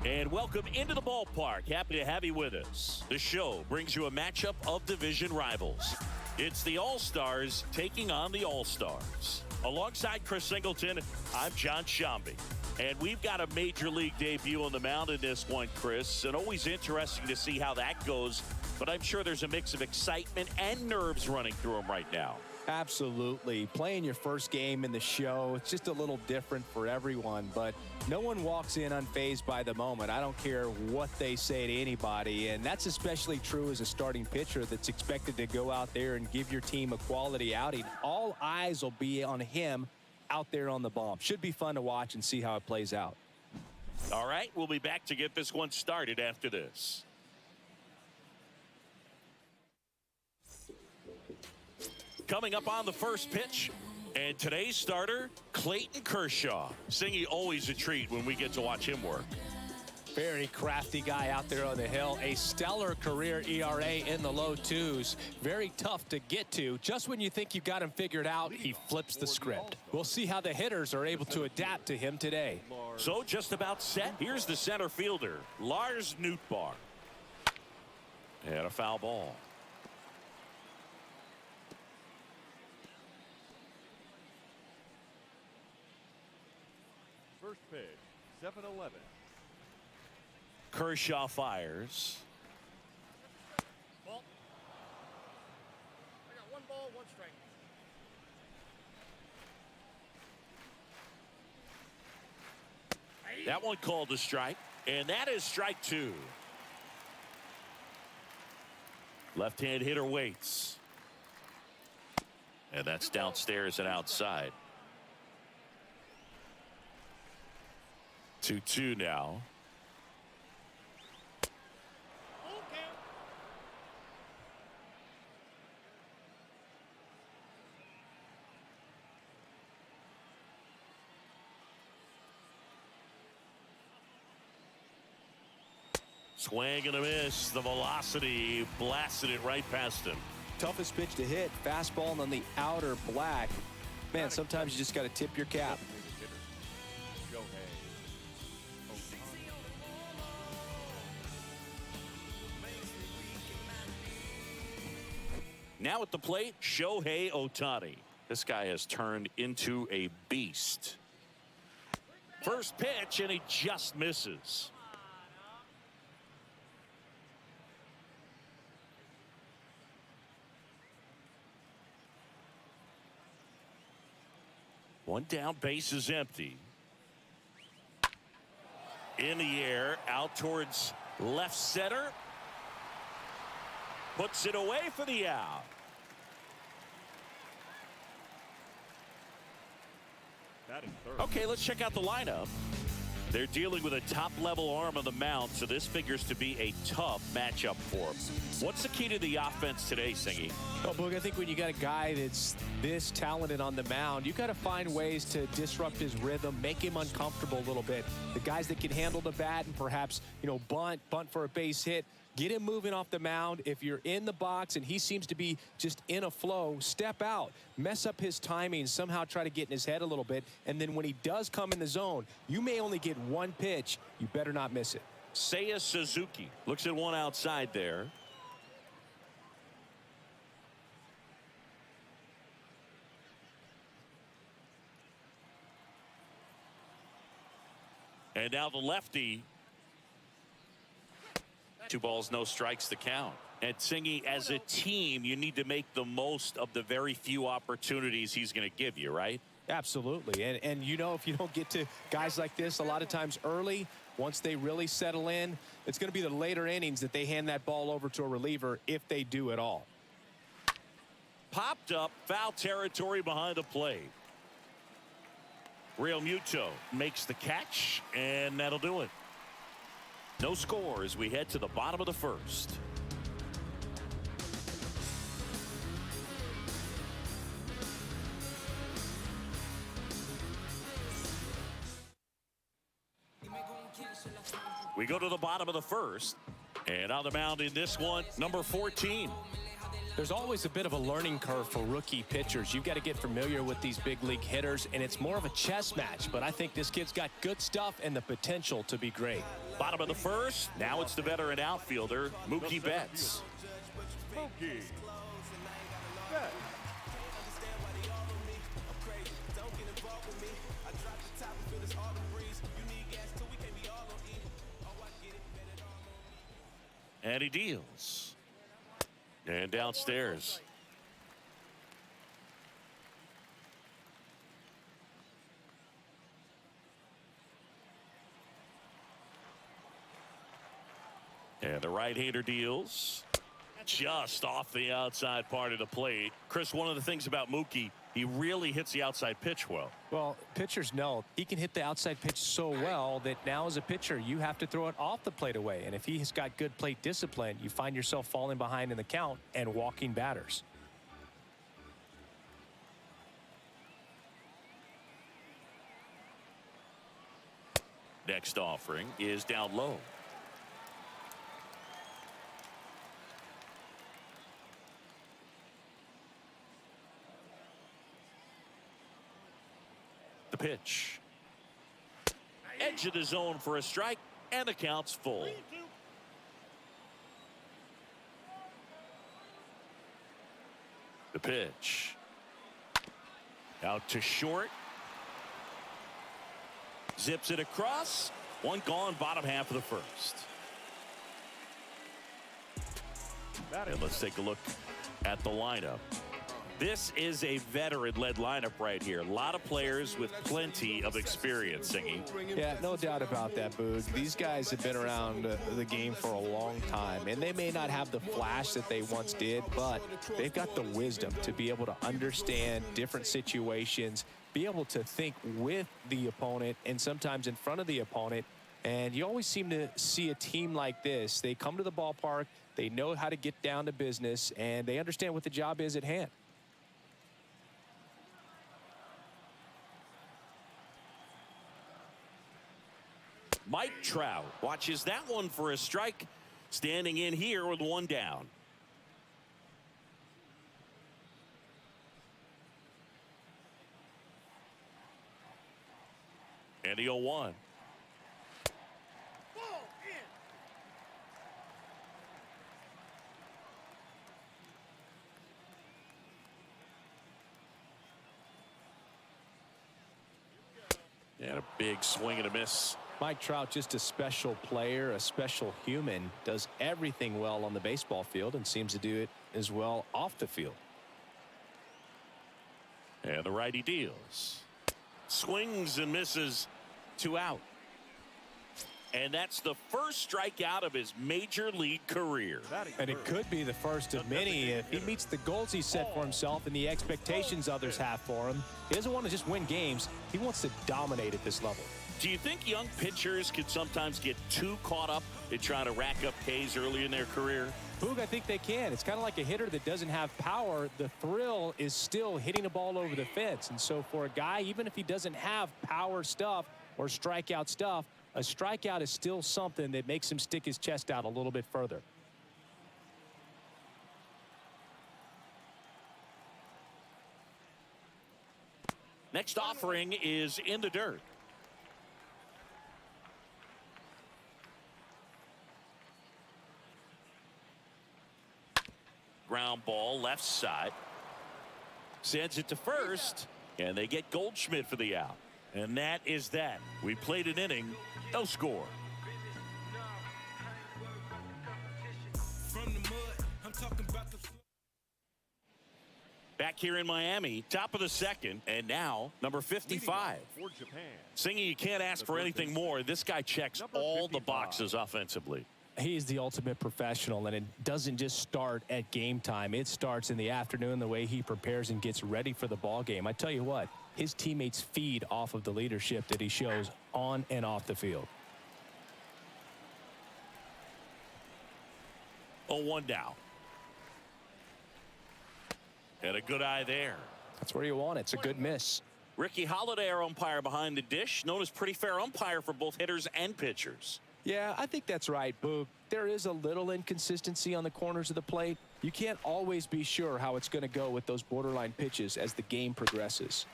And welcome into the ballpark. Happy to have you with us. The show brings you a matchup of division rivals. It's the All-Stars taking on the All-Stars. Alongside Chris Singleton, I'm John Shambi. And we've got a major league debut on the mound in this one, Chris. And always interesting to see how that goes. But I'm sure there's a mix of excitement and nerves running through him right now. Absolutely. Playing your first game in the show, it's just a little different for everyone, but no one walks in unfazed by the moment. I don't care what they say to anybody, and that's especially true as a starting pitcher that's expected to go out there and give your team a quality outing. All eyes will be on him out there on the bump. Should be fun to watch and see how it plays out. All right, we'll be back to get this one started after this. Coming up on the first pitch, and today's starter, Clayton Kershaw. Singy, always a treat when we get to watch him work. Very crafty guy out there on the hill. A stellar career ERA in the low twos. Very tough to get to. Just when you think you've got him figured out, he flips the script. We'll see how the hitters are able to adapt to him today. So just about set. Here's the center fielder, Lars Nootbaar. And a foul ball. First pitch, 7-11. Kershaw fires. Ball. I got 1 ball, 1 strike. That one called a strike, and that is strike 2. Left-hand hitter waits. And that's downstairs and outside. 2-2 now. Okay. Swing and a miss. The velocity blasted it right past him. Toughest pitch to hit. Fastball on the outer black. Man, sometimes you just got to tip your cap. Now at the plate, Shohei Ohtani. This guy has turned into a beast. First pitch, and he just misses. One down, base is empty. In the air, out towards left center. Puts it away for the out. Okay, let's check out the lineup. They're dealing with a top-level arm on the mound, so this figures to be a tough matchup for them. What's the key to the offense today, Singy? Well, Boog, I think when you got a guy that's this talented on the mound, you got to find ways to disrupt his rhythm, make him uncomfortable a little bit. The guys that can handle the bat and perhaps, bunt for a base hit, get him moving off the mound. If you're in the box and he seems to be just in a flow, step out, mess up his timing, somehow try to get in his head a little bit. And then when he does come in the zone, you may only get one pitch. You better not miss it. Seiya Suzuki looks at one outside there. And now the lefty. 2 balls, no strikes to count. And Singy, as a team, you need to make the most of the very few opportunities he's going to give you, right? Absolutely. And if you don't get to guys like this a lot of times early, once they really settle in, it's going to be the later innings that they hand that ball over to a reliever, if they do at all. Popped up, foul territory behind the plate. Real Muto makes the catch, and that'll do it. No score as we head to the bottom of the first. We go to the bottom of the first. And on the mound in this one, number 14. There's always a bit of a learning curve for rookie pitchers. You've got to get familiar with these big league hitters, and it's more of a chess match. But I think this kid's got good stuff and the potential to be great. Bottom of the first. Now it's the veteran outfielder, Mookie Betts. Mookie Betts. And he deals. And downstairs. And the right-hander deals. Just off the outside part of the plate. Chris, one of the things about Mookie, he really hits the outside pitch well. Well, pitchers know he can hit the outside pitch so well that now as a pitcher, you have to throw it off the plate away. And if he has got good plate discipline, you find yourself falling behind in the count and walking batters. Next offering is down low. The pitch. Edge of the zone for a strike, and the count's full. The pitch. Out to short. Zips it across. One gone, bottom half of the first. And let's take a look at the lineup. This is a veteran-led lineup right here. A lot of players with plenty of experience, Singy. Yeah, no doubt about that, Boog. These guys have been around the game for a long time, and they may not have the flash that they once did, but they've got the wisdom to be able to understand different situations, be able to think with the opponent and sometimes in front of the opponent. And you always seem to see a team like this. They come to the ballpark, they know how to get down to business, and they understand what the job is at hand. Mike Trout watches that one for a strike, standing in here with one down. And the 0-1. And a big swing and a miss. Mike Trout, just a special player, a special human, does everything well on the baseball field and seems to do it as well off the field. And the righty deals. Swings and misses, 2 out. And that's the first strikeout of his major league career. And it could be the first of many if he meets the goals he set for himself and the expectations others have for him. He doesn't want to just win games. He wants to dominate at this level. Do you think young pitchers could sometimes get too caught up in trying to rack up Ks early in their career? Boog, I think they can. It's kind of like a hitter that doesn't have power. The thrill is still hitting a ball over the fence. And so for a guy, even if he doesn't have power stuff or strikeout stuff, a strikeout is still something that makes him stick his chest out a little bit further. Next offering is in the dirt. Ground ball left side. Sends it to first, and they get Goldschmidt for the out. And that is that. We played an inning, no score. Back here in Miami, top of the second, and now number 55. For Japan. Singing, you can't ask for anything more. This guy checks all the boxes offensively. He's the ultimate professional, and it doesn't just start at game time. It starts in the afternoon, the way he prepares and gets ready for the ball game. I tell you what, his teammates feed off of the leadership that he shows on and off the field. 0-1 now. And a good eye there. That's where you want it. It's a good miss. Ricky Holiday, our umpire behind the dish, known as pretty fair umpire for both hitters and pitchers. Yeah, I think that's right, Boog. There is a little inconsistency on the corners of the plate, You can't always be sure how it's going to go with those borderline pitches as the game progresses.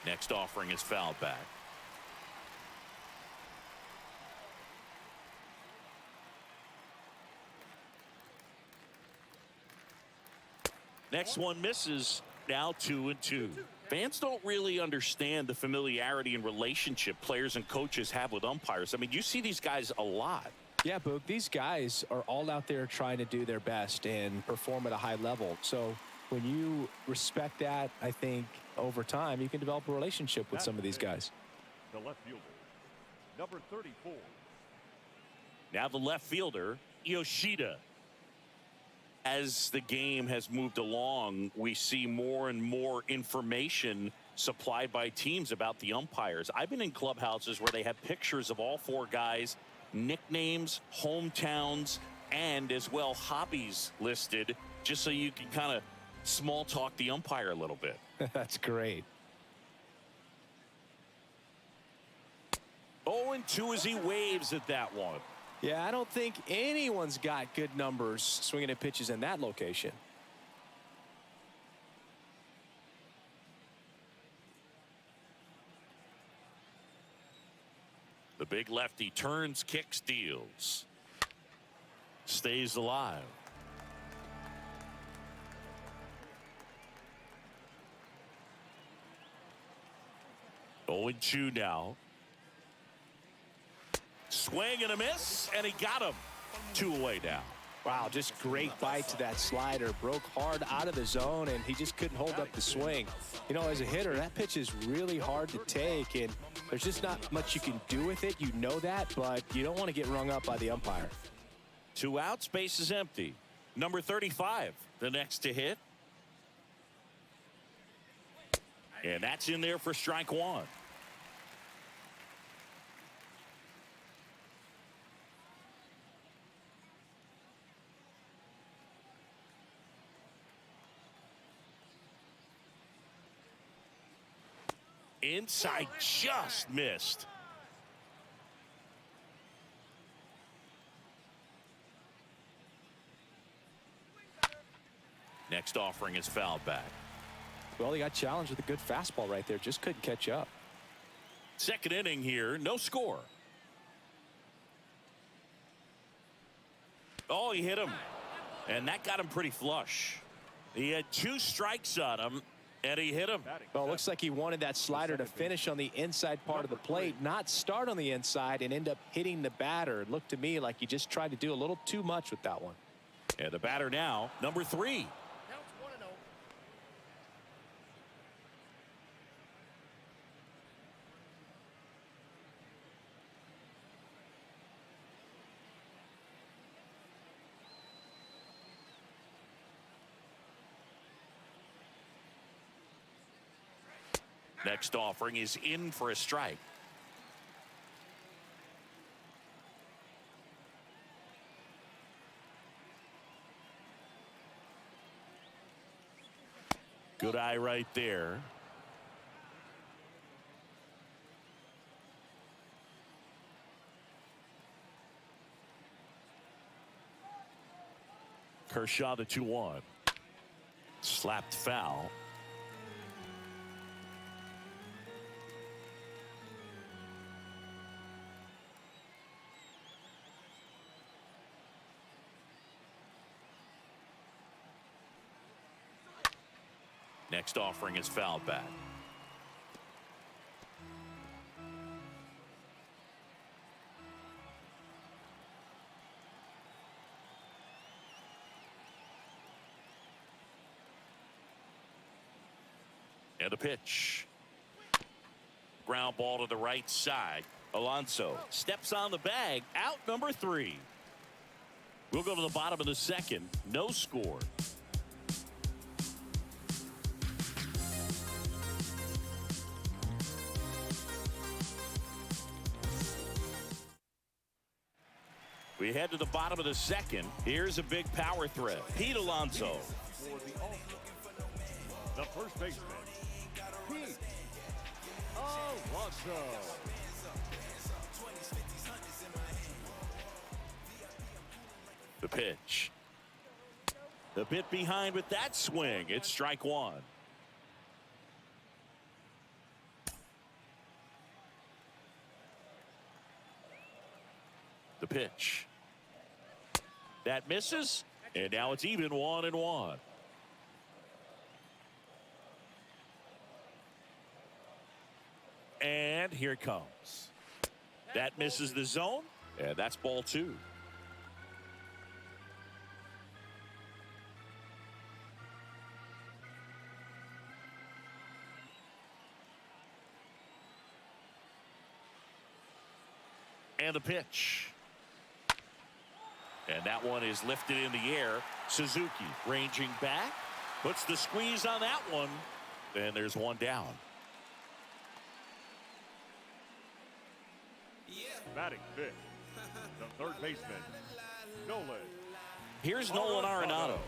Next offering is fouled back. Next one misses. Now 2-2. Fans don't really understand the familiarity and relationship players and coaches have with umpires. I mean, you see these guys a lot. Yeah, Boog, these guys are all out there trying to do their best and perform at a high level. So when you respect that, I think over time you can develop a relationship with some of these guys. The left fielder, number 34. Now the left fielder, Yoshida. As the game has moved along, we see more and more information supplied by teams about the umpires. I've been in clubhouses where they have pictures of all four guys, nicknames, hometowns, and as well hobbies listed, just so you can kind of small talk the umpire a little bit. That's great. 0-2 as he waves at that one. Yeah, I don't think anyone's got good numbers swinging at pitches in that location. The big lefty turns, kicks, deals. Stays alive. Oh, 0-2 now. Swing and a miss, and he got him. 2 away now. Wow, just great bite to that slider. Broke hard out of the zone, and he just couldn't hold up the swing. You know, as a hitter, that pitch is really hard to take, and there's just not much you can do with it. You know that, but you don't want to get rung up by the umpire. 2 outs, base is empty. Number 35, the next to hit. And that's in there for strike 1. Inside, just missed. Next offering is fouled back. Well, he got challenged with a good fastball right there. Just couldn't catch up. Second inning here, no score. Oh, he hit him. And that got him pretty flush. He had 2 strikes on him, and he hit him. Well, it looks like he wanted that slider to finish on the inside part of the plate, not start on the inside and end up hitting the batter. It looked to me like he just tried to do a little too much with that one. And the batter now, number 3. Counts 1-0. Next offering is in for a strike. Good eye right there. Kershaw the 2-1. Slapped foul. Next offering is fouled back. And a pitch. Ground ball to the right side. Alonso steps on the bag. Out number 3. We'll go to the bottom of the second. No score. We head to the bottom of the second. Here's a big power threat. Pete Alonso. For the All-Star, the first baseman, Pete Alonso. The pitch. A bit behind with that swing. It's strike one. The pitch. That misses. And now it's even 1-1. And here it comes. That misses the zone. And that's ball two. And the pitch. And that one is lifted in the air. Suzuki ranging back. Puts the squeeze on that one. And there's one down. Batting fifth, the third baseman, Nolan. Here's Nolan Arenado.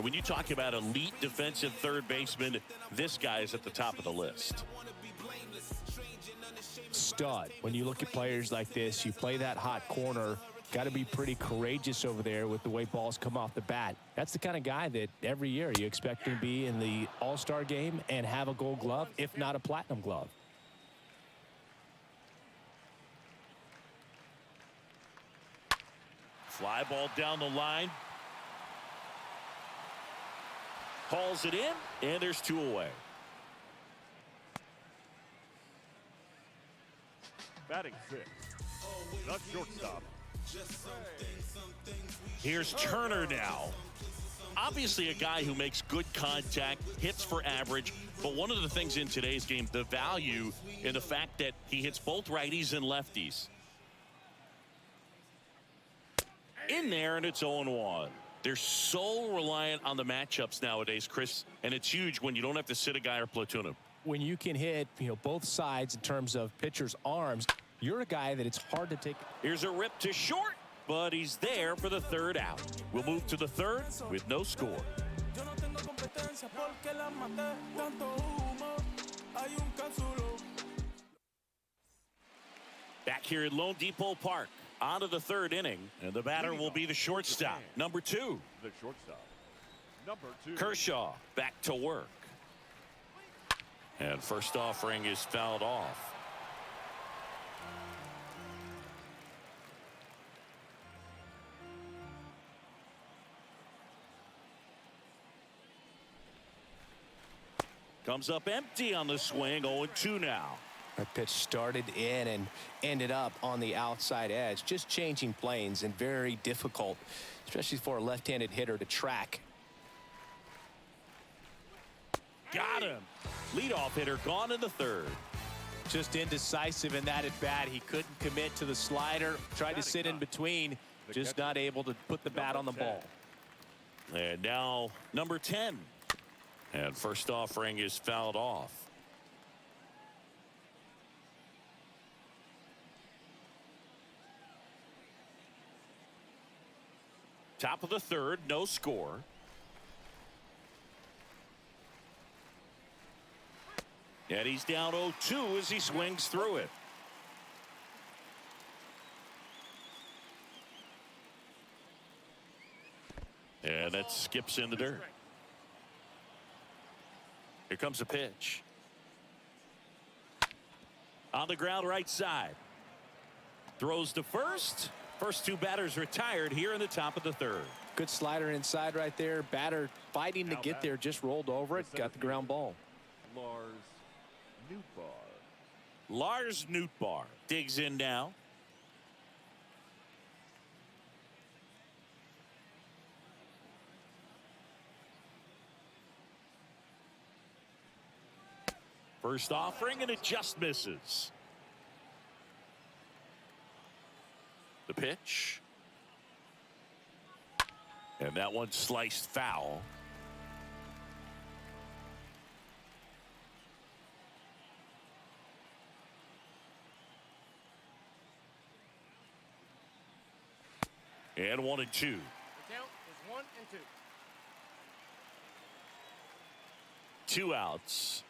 When you talk about elite defensive third baseman, this guy is at the top of the list. Stud. When you look at players like this, you play that hot corner, got to be pretty courageous over there with the way balls come off the bat. That's the kind of guy that every year you expect him to be in the All-Star game and have a Gold Glove, if not a Platinum Glove. Fly ball down the line. Hauls it in, and there's two away. Batting sixth, the shortstop. Here's Turner now. Obviously a guy who makes good contact, hits for average, but one of the things in today's game, the value in the fact that he hits both righties and lefties. In there, and it's 0-1. They're so reliant on the matchups nowadays, Chris, and it's huge when you don't have to sit a guy or platoon him. When you can hit, both sides in terms of pitcher's arms, you're a guy that it's hard to take. Here's a rip to short, but he's there for the third out. We'll move to the third with no score. Back here at Lone Depot Park, on to the third inning, and the batter will be the shortstop, number 2. The shortstop, number 2. Kershaw back to work. And first offering is fouled off. Comes up empty on the swing, 0-2 now. That pitch started in and ended up on the outside edge, just changing planes, and very difficult, especially for a left-handed hitter to track. Got him. Leadoff hitter gone in the third. Just indecisive in that at bat. He couldn't commit to the slider, tried to sit in between, just not able to put the bat on the ball. And now number 10. And first offering is fouled off. Top of the third, no score. And he's down 0-2 as he swings through it. And that skips in the dirt. Here comes a pitch. On the ground right side. Throws to first. First two batters retired here in the top of the third. Good slider inside right there. Batter fighting to get there, just rolled over it, got the ground ball. Lars Nootbaar digs in now. First offering, and it just misses. The pitch. And that one sliced foul. And 1-2. The count is 1-2. 2 outs.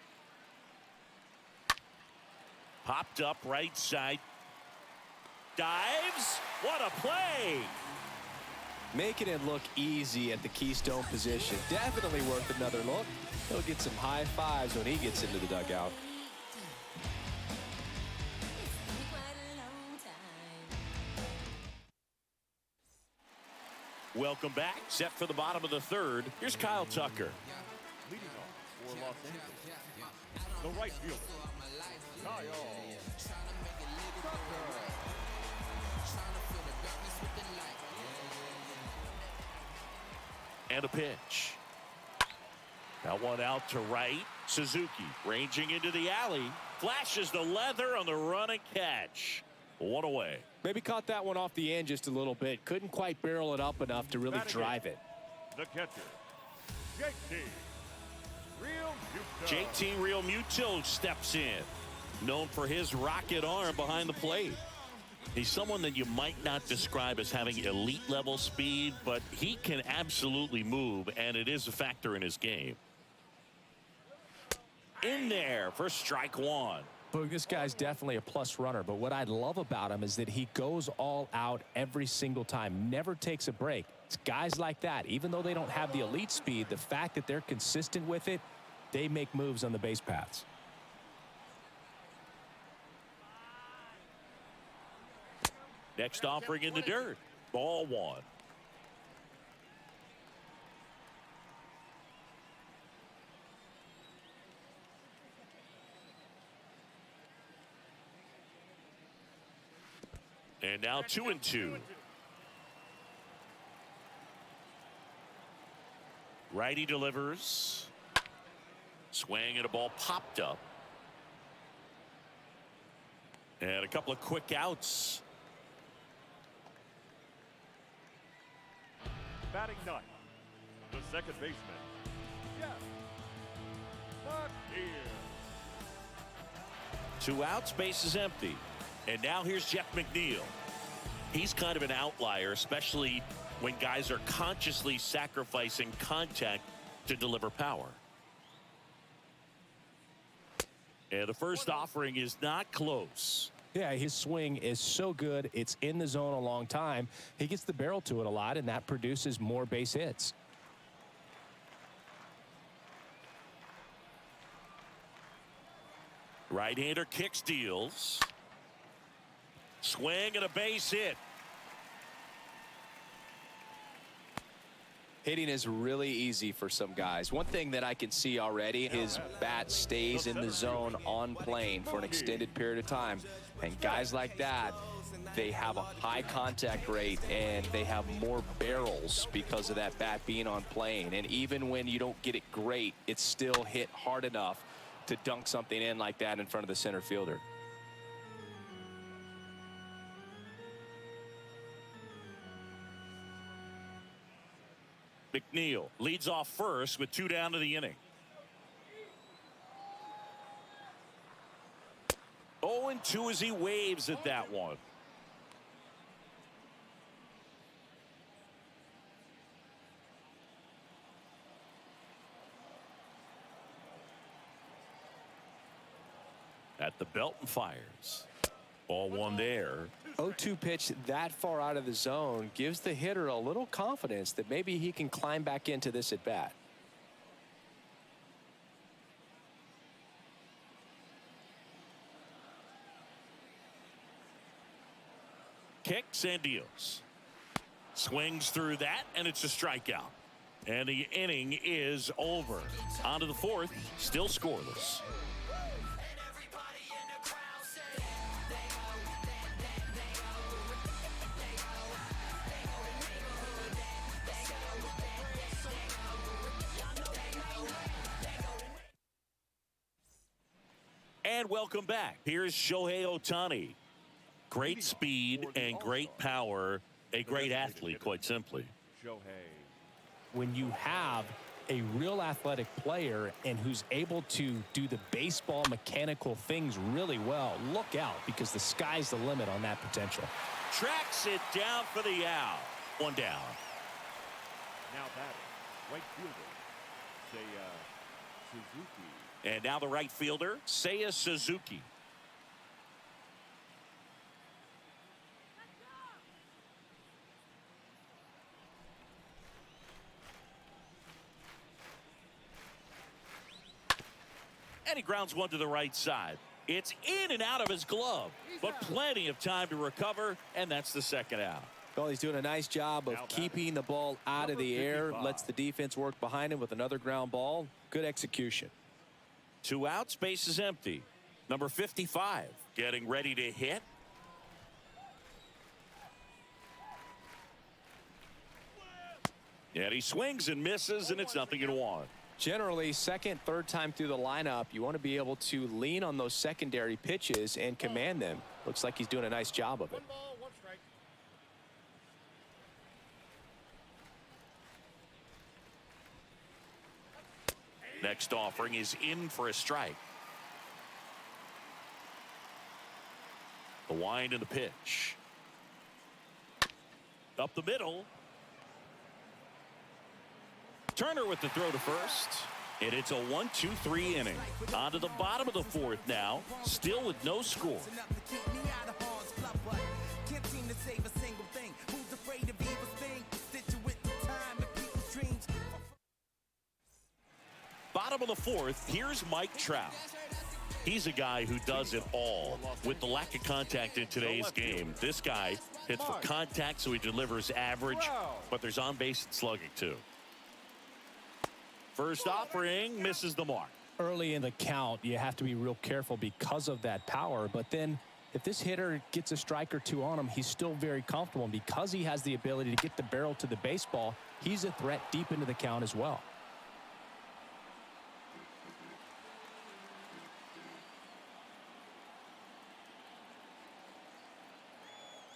Popped up right side. Dives. What a play. Making it look easy at the keystone position. Definitely worth another look. He'll get some high fives when he gets into the dugout. Welcome back. Set for the bottom of the third. Here's Kyle Tucker. Leading off for Los Angeles, the right fielder, Kyle Tucker. And a pitch. That one out to right. Suzuki ranging into the alley. Flashes the leather on the run and catch. One away. Maybe caught that one off the end just a little bit. Couldn't quite barrel it up enough to really drive it. The catcher, JT Realmuto. JT Realmuto steps in. Known for his rocket arm behind the plate. He's someone that you might not describe as having elite level speed, but he can absolutely move, and it is a factor in his game. In there for strike one. Boog, this guy's definitely a plus runner, but what I love about him is that he goes all out every single time, never takes a break. It's guys like that, even though they don't have the elite speed, the fact that they're consistent with it, they make moves on the base paths. Next offering in the dirt. Ball one. And now 2-2. Righty delivers. Swing and a ball popped up. And a couple of quick outs. Batting ninth, the second baseman, Jeff McNeil. 2 outs, base is empty. And now here's Jeff McNeil. He's kind of an outlier, especially when guys are consciously sacrificing contact to deliver power. And the first offering is not close. Yeah, his swing is so good. It's in the zone a long time. He gets the barrel to it a lot, and that produces more base hits. Right-hander kicks, deals. Swing and a base hit. Hitting is really easy for some guys. One thing that I can see already, his bat stays in the zone on plane for an extended period of time. And guys like that, they have a high contact rate and they have more barrels because of that bat being on plane. And even when you don't get it great, it's still hit hard enough to dunk something in like that in front of the center fielder. McNeil leads off first with 2 down to the inning. 0-2 as he waves at that one. At the belt and fires. Ball one there. 0-2 pitch that far out of the zone gives the hitter a little confidence that maybe he can climb back into this at bat. Kicks and deals. Swings through that, and it's a strikeout. And the inning is over. On to the fourth, still scoreless. And welcome back. Here's Shohei Ohtani. Great speed and great power. A great athlete, quite simply. Shohei. When you have a real athletic player and who's able to do the baseball mechanical things really well, look out, because the sky's the limit on that potential. Tracks it down for the out. One down. Now batting, right fielder, Suzuki. And now the right fielder, Seiya Suzuki. he grounds one to the right side. It's in and out of his glove, but plenty of time to recover, and that's the second out. Well, he's doing a nice job of keeping the ball out of the air, lets the defense work behind him with another ground ball. Good execution. 2 outs, base is empty. Number 55 getting ready to hit. And he swings and misses, and it's 0-1. Generally, second, third time through the lineup, you want to be able to lean on those secondary pitches and command them. Looks like he's doing a nice job of it. 1 ball, 1 strike. Next offering is in for a strike. The wind and the pitch. Up the middle. Turner with the throw to first. And it's a 1-2-3 inning. On to the bottom of the 4th now. Still with no score. Bottom of the 4th, here's Mike Trout. He's a guy who does it all. With the lack of contact in today's game, this guy hits for contact, so he delivers average, but there's on-base and slugging too. First offering misses the mark. Early in the count, you have to be real careful because of that power, but then if this hitter gets a strike or two on him, he's still very comfortable, and because he has the ability to get the barrel to the baseball, he's a threat deep into the count as well.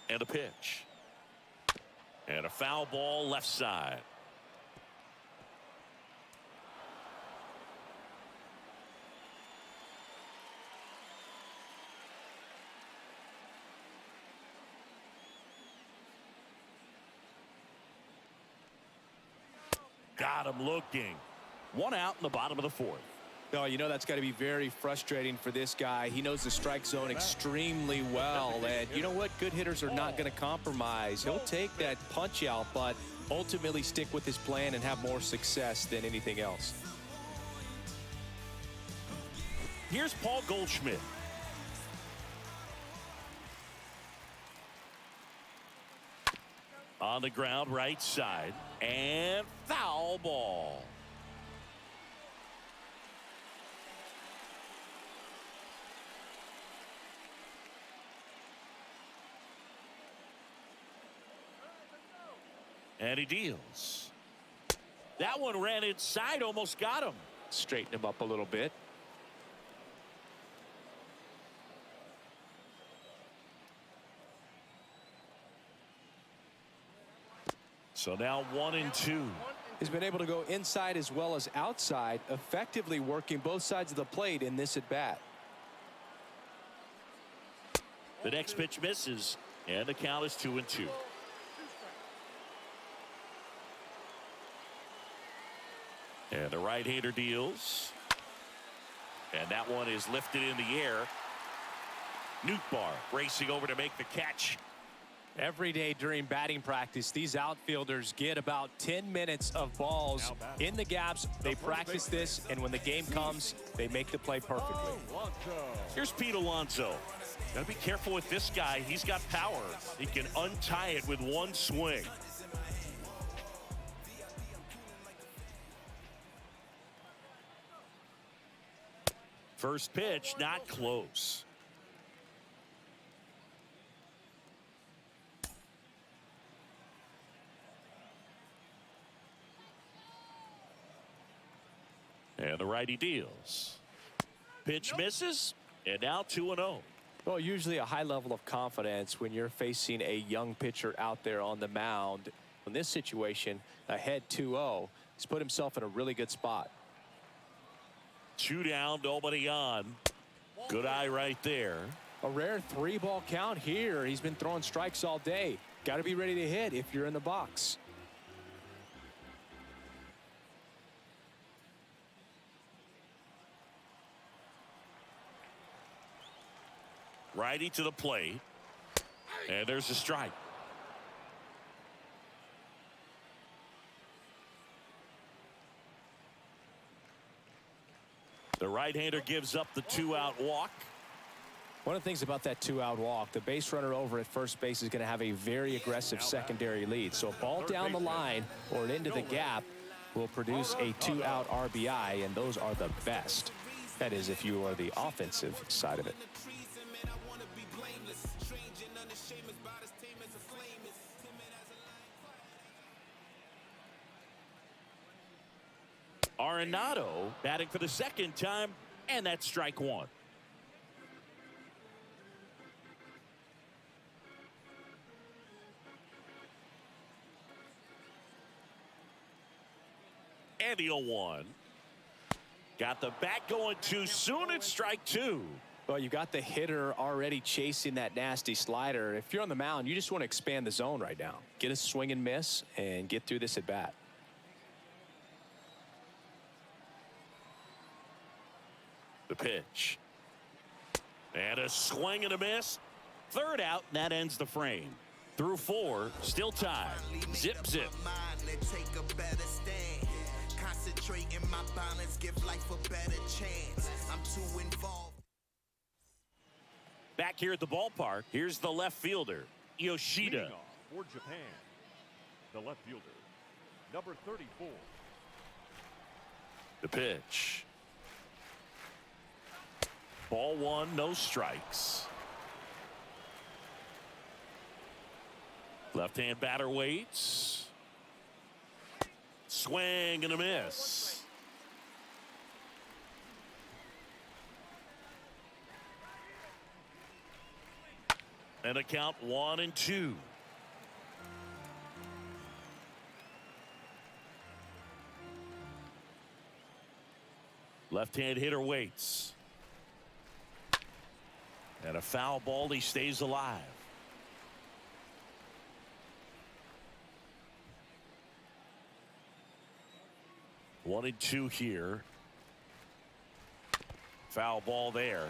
And a pitch. And a foul ball left side. Got him looking. 1 out in the bottom of the 4th. Oh, you know that's got to be very frustrating for this guy. He knows the strike zone extremely well, and you know what? Good hitters are not going to compromise. He'll take that punch out, but ultimately stick with his plan and have more success than anything else. Here's Paul Goldschmidt. On the ground, right side, and foul ball. And he deals. That one ran inside, almost got him. Straighten him up a little bit. So now 1-2. He's been able to go inside as well as outside, effectively working both sides of the plate in this at bat. The next pitch misses, and the count is 2-2. And the right-hander deals. And that one is lifted in the air. Nootbaar racing over to make the catch. Every day during batting practice, these outfielders get about 10 minutes of balls in the gaps. They practice this, and when the game comes, they make the play perfectly. Here's Pete Alonso. Gotta be careful with this guy. He's got power. He can untie it with one swing. First pitch, not close. And the righty deals. Pitch misses, and now 2-0. Well, usually a high level of confidence when you're facing a young pitcher out there on the mound. In this situation, ahead 2-0, he's put himself in a really good spot. 2 down, nobody on. Good eye right there. A rare 3-ball count here. He's been throwing strikes all day. Got to be ready to hit if you're in the box. Righty to the plate. And there's a strike. The right-hander gives up the 2-out walk. One of the things about that 2-out walk, the base runner over at first base is going to have a very aggressive secondary lead. So a ball down the line or into the gap will produce a 2-out RBI, and those are the best. That is, if you are the offensive side of it. Arenado batting for the second time, and that's strike one. And the 0-1. Got the bat going too soon. It's strike two. Well, you got the hitter already chasing that nasty slider. If you're on the mound, you just want to expand the zone right now. Get a swing and miss and get through this at bat. The pitch. And a swing and a miss. Third out, and that ends the frame. Through 4, still tied. Zip, zip. Concentrate in my balance, give life a better chance. I'm too involved. Back here at the ballpark, here's the left fielder, Yoshida. For Japan, the left fielder, number 34. The pitch. Ball 1, no strikes. Left-hand batter waits. Swing and a miss. And a count 1-2. Left-hand hitter waits. And a foul ball, he stays alive. 1-2 here. Foul ball there.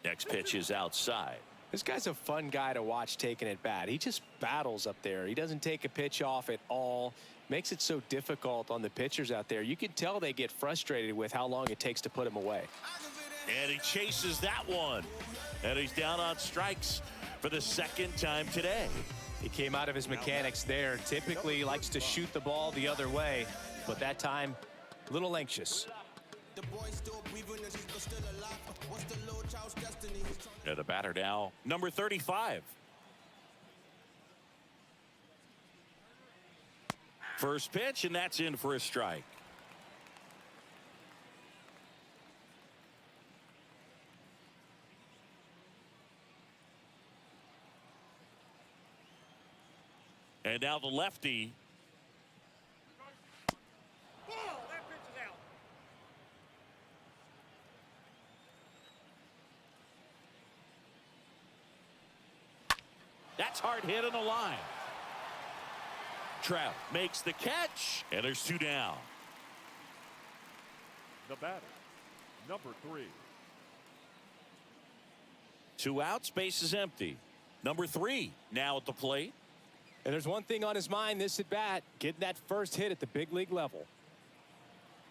Next pitch is outside. This guy's a fun guy to watch taking at bat. He just battles up there. He doesn't take a pitch off at all. Makes it so difficult on the pitchers out there. You can tell they get frustrated with how long it takes to put him away. And he chases that one. And he's down on strikes for the second time today. He came out of his mechanics there. Typically he likes to shoot the ball the other way, but that time a little anxious. And the batter now, number 35. First pitch, and that's in for a strike. And now the lefty. Ball, that pitch is out. That's hard hit on the line. Trout makes the catch, and there's 2 down. The batter, number 3. 2 outs, base is empty. Number 3 now at the plate. And there's one thing on his mind this at bat, getting that first hit at the big league level.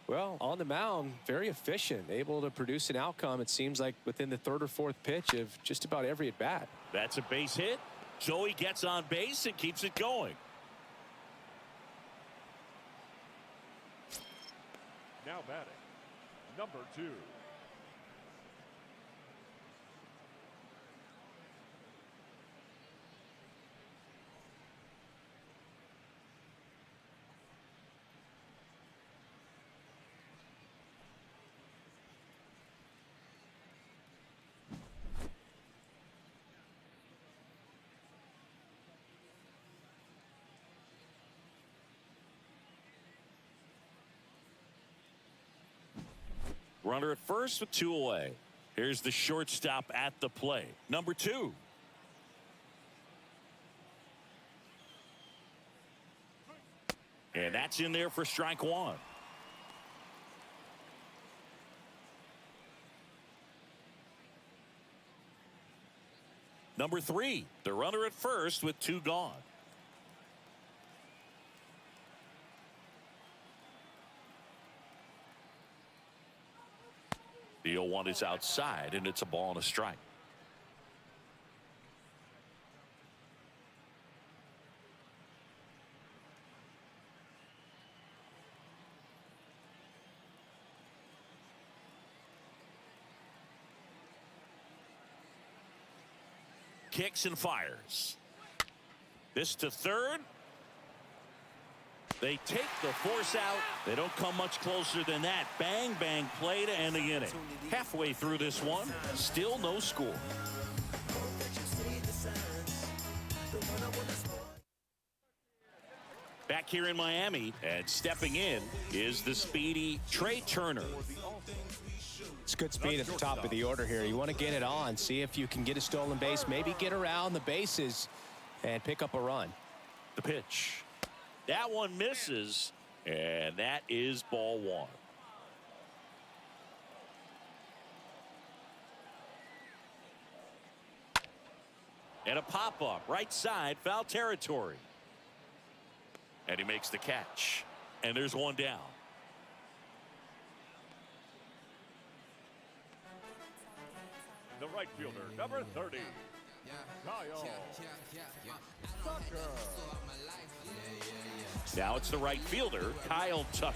Well, on the mound, very efficient, able to produce an outcome, it seems like, within the 3rd or 4th pitch of just about every at bat. That's a base hit. So he gets on base and keeps it going. Now batting, number 2. Runner at first with 2 away. Here's the shortstop at the plate. Number 2. And that's in there for strike 1. Number 3, the runner at first with 2 gone. The 0-1 is outside, and it's a ball and a strike. Kicks and fires. This to third. They take the force out. They don't come much closer than that. Bang, bang play to end the inning. Halfway through this one, still no score. Back here in Miami, and stepping in is the speedy Trey Turner. It's good speed at the top of the order here. You want to get it on, see if you can get a stolen base, maybe get around the bases and pick up a run. The pitch. That one misses, and that is ball 1. And a pop-up, right side, foul territory. And he makes the catch. And there's one down. The right fielder, number 30, Kyle Tucker. Now it's the right fielder, Kyle Tucker.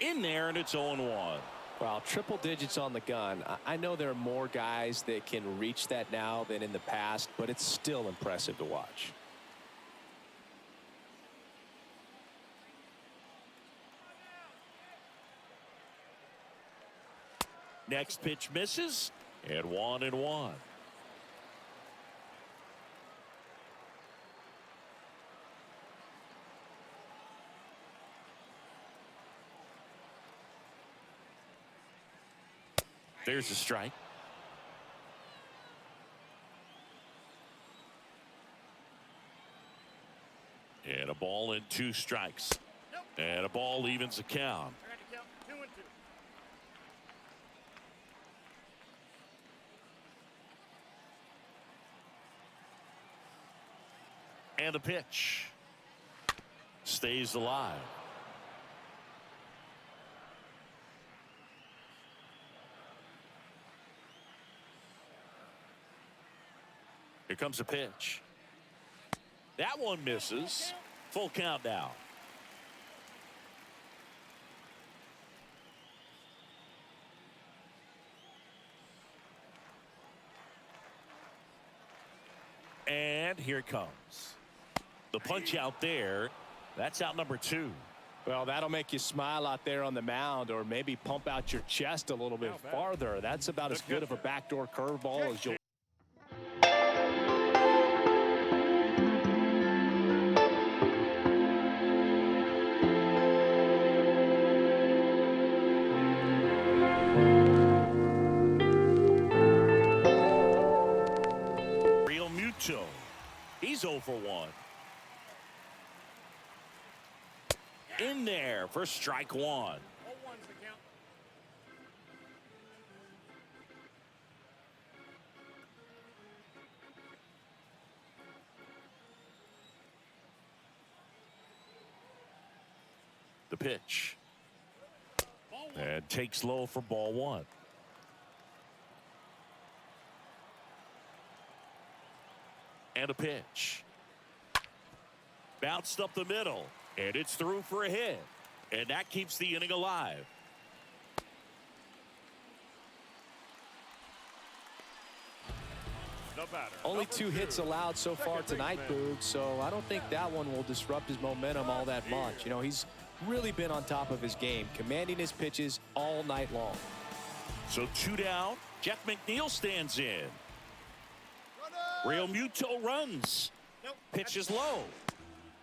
In there, and it's 0-1. Well, triple digits on the gun. I know there are more guys that can reach that now than in the past, but it's still impressive to watch. Next pitch misses, and 1-1. There's a strike. And a ball and 2 strikes. And a ball evens the count. I got to count 2 and 2. And the pitch stays alive. Here comes a pitch. That one misses. Full count now. And here it comes. The punch out there. That's out number 2. Well, that'll make you smile out there on the mound, or maybe pump out your chest a little bit farther. That's about as good of a backdoor curveball as you'll. He's 0 for 1. In there for strike 1. 0-1's the count. The pitch. And takes low for ball 1. And a pitch. Bounced up the middle. And it's through for a hit. And that keeps the inning alive. Only 2 hits allowed so far tonight, Boog, so I don't think that one will disrupt his momentum all that much. You know, he's really been on top of his game, commanding his pitches all night long. So 2 down. Jeff McNeil stands in. Real Muto runs. Pitch is low.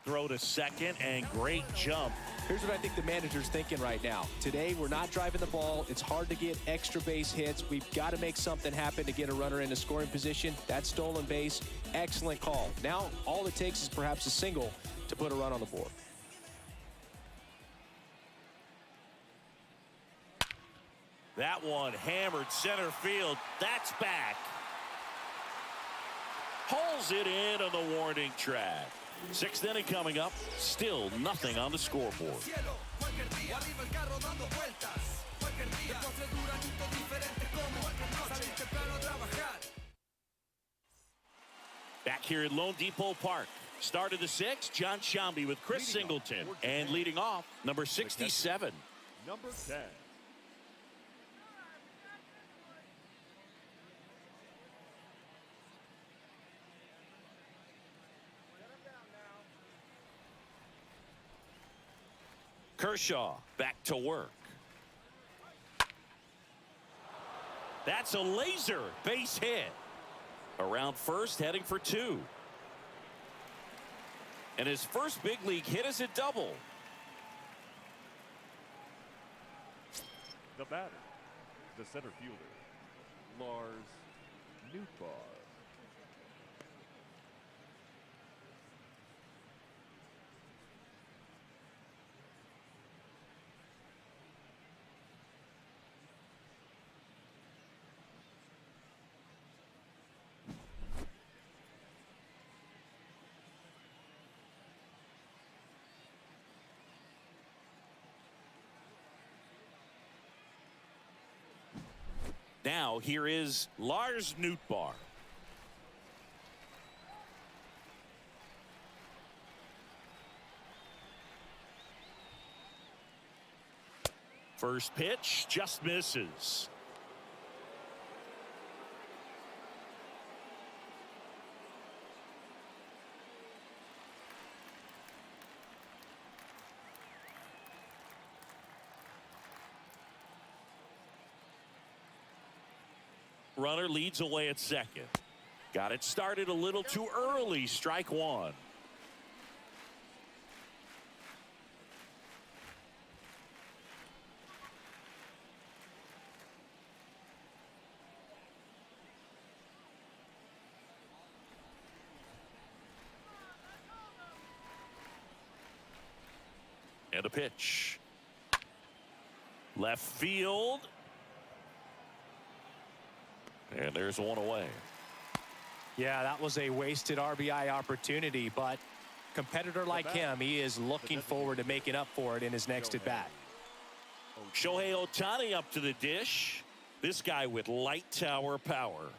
Throw to second, and great jump. Here's what I think the manager's thinking right now. Today, we're not driving the ball. It's hard to get extra base hits. We've got to make something happen to get a runner into scoring position. That stolen base, excellent call. Now, all it takes is perhaps a single to put a run on the board. That one hammered center field. That's back. Hauls it in on the warning track. Sixth inning coming up. Still nothing on the scoreboard. Back here at Lone Depot Park. Start of the sixth, John Shambi with Chris Singleton. And leading off, number 67. Number 10. Kershaw back to work. That's a laser base hit. Around first, heading for two. And his first big league hit is a double. The batter, the center fielder, Lars Nootbaar. Now here is Lars Nootbaar. First pitch just misses. Runner leads away at second. Got it started a little too early. Strike one. And a pitch. Left field. And there's one away. Yeah, that was a wasted RBI opportunity, but competitor like him, he is looking forward to making up for it in his next at bat. Shohei Ohtani up to the dish. This guy with light tower power.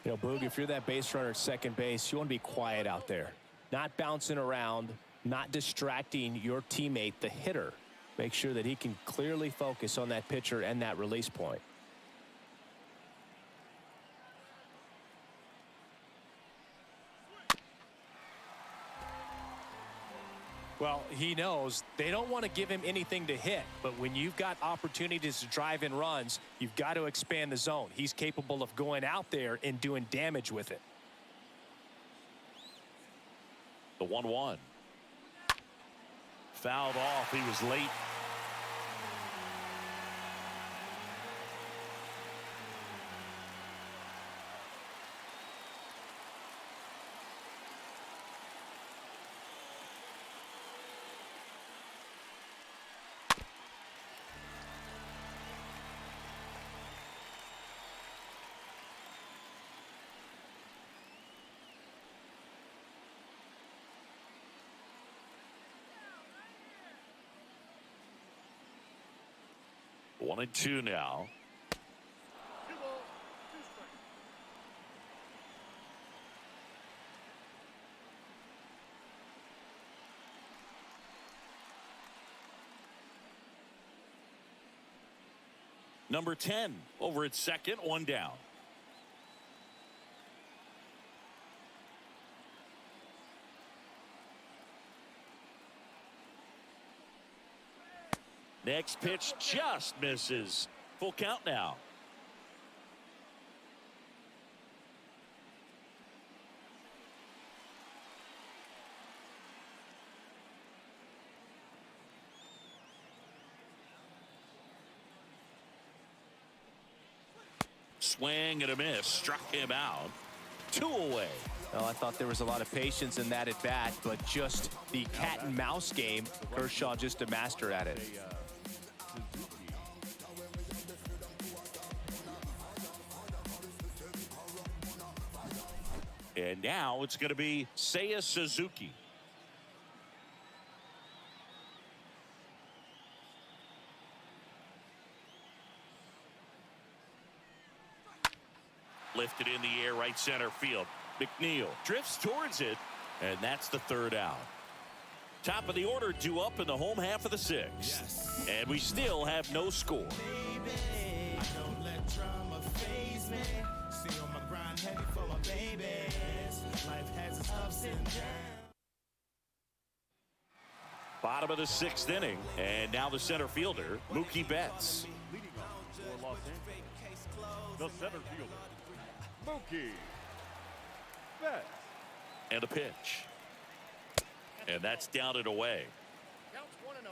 You know, Boog, if you're that base runner at second base, you want to be quiet out there. Not bouncing around, not distracting your teammate, the hitter. Make sure that he can clearly focus on that pitcher and that release point. Well, he knows they don't want to give him anything to hit, but when you've got opportunities to drive in runs, you've got to expand the zone. He's capable of going out there and doing damage with it. The 1-1. Fouled off. He was late. One and two now. 2 balls, 2 strikes. Number 10 over at second, 1 down. Next pitch just misses. Full count now. Swing and a miss. Struck him out. 2 away. Well, I thought there was a lot of patience in that at bat, but just the cat and mouse game. Kershaw just a master at it. And now it's going to be Seiya Suzuki. Lifted in the air, right center field. McNeil drifts towards it, and that's the 3rd out. Top of the order due up in the home half of the 6th. Yes. And we still have no score. Bottom of the 6th inning, and now the center fielder, Mookie Betts. Leading off for Los Angeles, the center fielder, Mookie Betts. And a pitch. And that's down and away. Counts 1-0.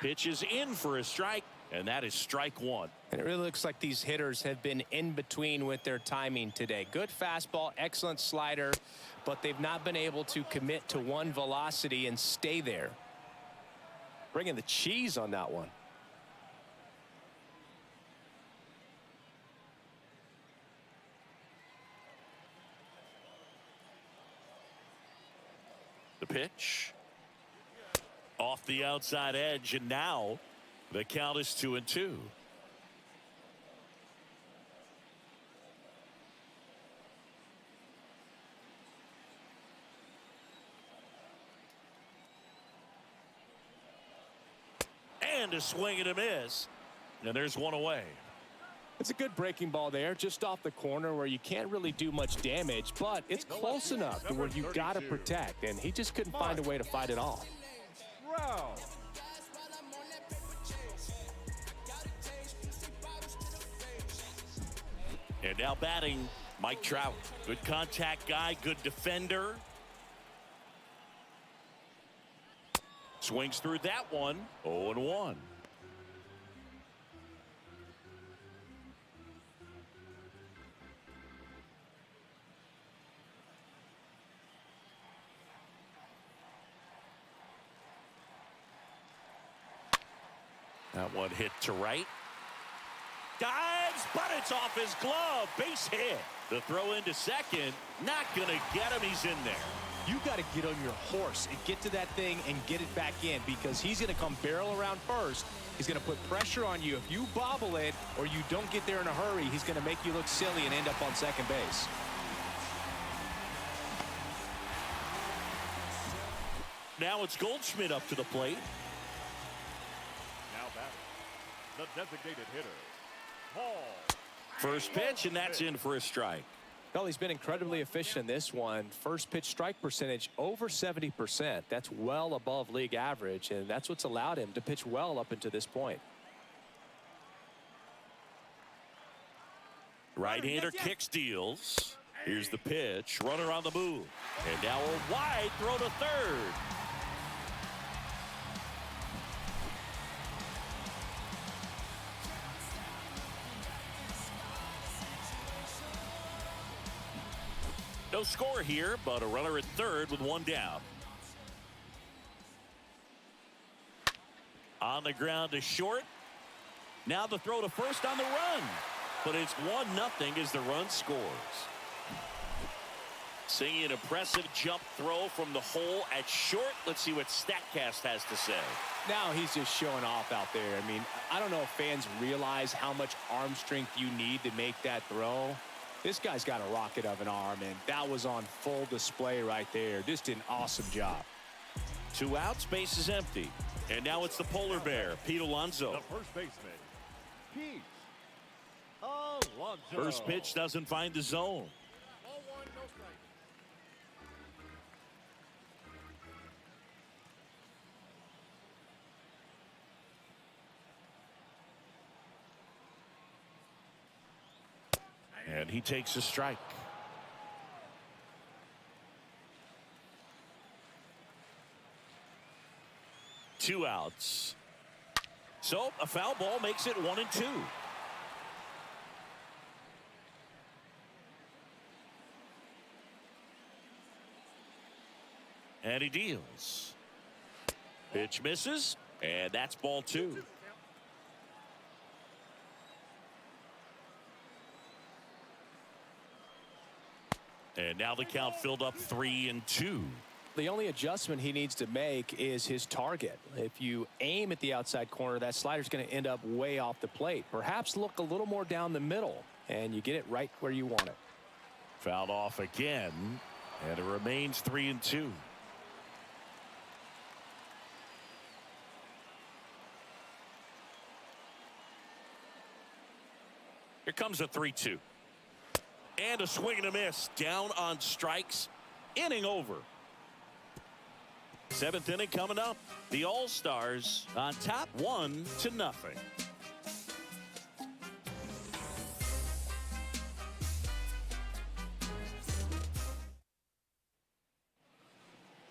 Pitch is in for a strike, and that is strike 1. And it really looks like these hitters have been in between with their timing today. Good fastball, excellent slider, but they've not been able to commit to one velocity and stay there. Bringing the cheese on that one. The pitch. Off the outside edge, and now the count is 2-2. And a swing and a miss. And there's one away. It's a good breaking ball there, just off the corner where you can't really do much damage, but it's close enough to where you got to protect, and he just couldn't find a way to fight it off. Round. And now batting, Mike Trout. Good contact guy, good defender. Swings through that one. 0-1. That one hit to right. Dives, but it's off his glove. Base hit. The throw into second. Not going to get him. He's in there. You got to get on your horse and get to that thing and get it back in, because he's going to come barrel around first. He's going to put pressure on you. If you bobble it or you don't get there in a hurry, he's going to make you look silly and end up on second base. Now it's Goldschmidt up to the plate. Now batting, the designated hitter, Paul. First pitch, and that's in for a strike. Well, he's been incredibly efficient in this one. First pitch strike percentage over 70%. That's well above league average, and that's what's allowed him to pitch well up until this point. Right-hander kicks, deals. Here's the pitch. Runner on the move. And now a wide throw to third. No score here, but a runner at third with one down. On the ground to short. Now the throw to first on the run. But it's 1-0 as the run scores. Seeing an impressive jump throw from the hole at short. Let's see what StatCast has to say. Now he's just showing off out there. I mean, I don't know if fans realize how much arm strength you need to make that throw. This guy's got a rocket of an arm, and that was on full display right there. Just an awesome job. 2 outs, base is empty. And now it's the polar bear, Pete Alonso. The first baseman, Pete Alonso. First pitch doesn't find the zone. Ball 1, no strike. And he takes a strike. Two outs. So a foul ball makes it 1-2. And he deals. Pitch misses, and that's ball 2. And now the count filled up 3-2. The only adjustment he needs to make is his target. If you aim at the outside corner, that slider's going to end up way off the plate. Perhaps look a little more down the middle, and you get it right where you want it. Fouled off again, and it remains 3-2. Here comes a 3-2. And a swing and a miss. Down on strikes. Inning over. 7th inning coming up. The All-Stars on top 1-0.